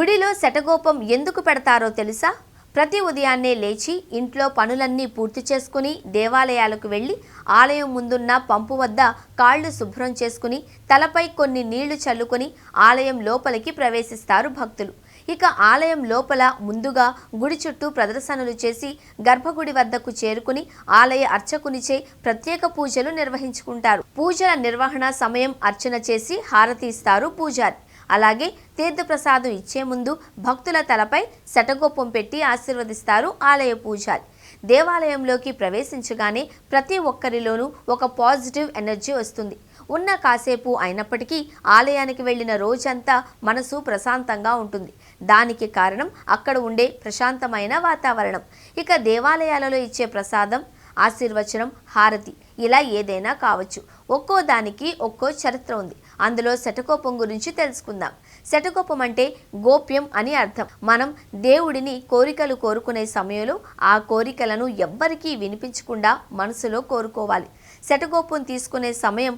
గుడిలో శటగోపం ఎందుకు పెడతారో తెలుసా? ప్రతి ఉదయాన్నే లేచి ఇంట్లో పనులన్నీ పూర్తి చేసుకుని దేవాలయాలకు వెళ్ళి ఆలయం ముందున్న పంపు వద్ద కాళ్ళు శుభ్రం చేసుకుని తలపై కొన్ని నీళ్లు చల్లుకొని ఆలయం లోపలికి ప్రవేశిస్తారు భక్తులు. ఇక ఆలయం లోపల ముందుగా గుడి చుట్టూ ప్రదర్శనలు చేసి గర్భగుడి వద్దకు చేరుకుని ఆలయ అర్చకునిచే ప్రత్యేక పూజలు నిర్వహించుకుంటారు. పూజల నిర్వహణ సమయం అర్చన చేసి హారతి ఇస్తారు పూజారి. అలాగే తీర్థప్రసాదం ఇచ్చే ముందు భక్తుల తలపై శటగోపం పెట్టి ఆశీర్వదిస్తారు ఆలయ పూజారి. దేవాలయంలోకి ప్రవేశించగానే ప్రతి ఒక్కరిలోనూ ఒక పాజిటివ్ ఎనర్జీ వస్తుంది. ఉన్న కాసేపు అయినప్పటికీ ఆలయానికి వెళ్ళిన రోజంతా మనసు ప్రశాంతంగా ఉంటుంది. దానికి కారణం అక్కడ ఉండే ప్రశాంతమైన వాతావరణం. ఇక దేవాలయాలలో ఇచ్చే ప్రసాదం, ఆశీర్వచనం, హారతి ఇలా ఏదైనా కావచ్చు. ఒక్కో దానికి ఒక్కో చరిత్ర ఉంది. అందులో శటగోపం గురించి తెలుసుకుందాం. శటగోపం అంటే గోప్యం అని అర్థం. మనం దేవుడిని కోరికలు కోరుకునే సమయంలో ఆ కోరికలను ఎవ్వరికీ వినిపించకుండా మనసులో కోరుకోవాలి. శటగోపం తీసుకునే సమయం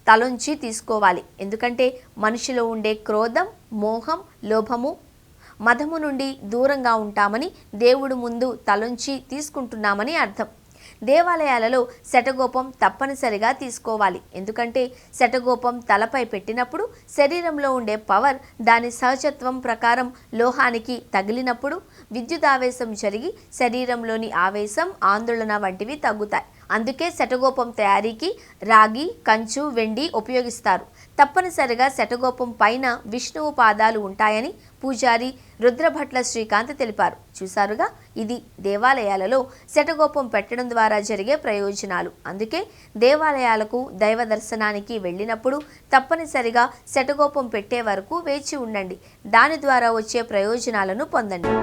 తలొంచి తీసుకోవాలి. ఎందుకంటే మనిషిలో ఉండే క్రోధం, మోహం, లోభము, మదము నుండి దూరంగా ఉంటామని, దేవుడు ముందు తలొంచి తీసుకుంటున్నామని అర్థం. దేవాలయాలలో శటగోపం తప్పనిసరిగా తీసుకోవాలి. ఎందుకంటే శటగోపం తలపై పెట్టినప్పుడు శరీరంలో ఉండే పవర్ దాని సహజత్వం ప్రకారం లోహానికి తగిలినప్పుడు విద్యుదావేశం జరిగి శరీరంలోని ఆవేశం, ఆందోళన వంటివి తగ్గుతాయి. అందుకే శటగోపం తయారీకి రాగి, కంచు, వెండి ఉపయోగిస్తారు. తప్పనిసరిగా శటగోపం పైన విష్ణువు పాదాలు ఉంటాయని పూజారి రుద్రభట్ల శ్రీకాంత్ తెలిపారు. చూశారుగా, ఇది దేవాలయాలలో శటగోపం పెట్టడం ద్వారా జరిగే ప్రయోజనాలు. అందుకే దేవాలయాలకు దైవ దర్శనానికి వెళ్ళినప్పుడు తప్పనిసరిగా శటగోపం పెట్టే వరకు వేచి ఉండండి. దాని ద్వారా వచ్చే ప్రయోజనాలను పొందండి.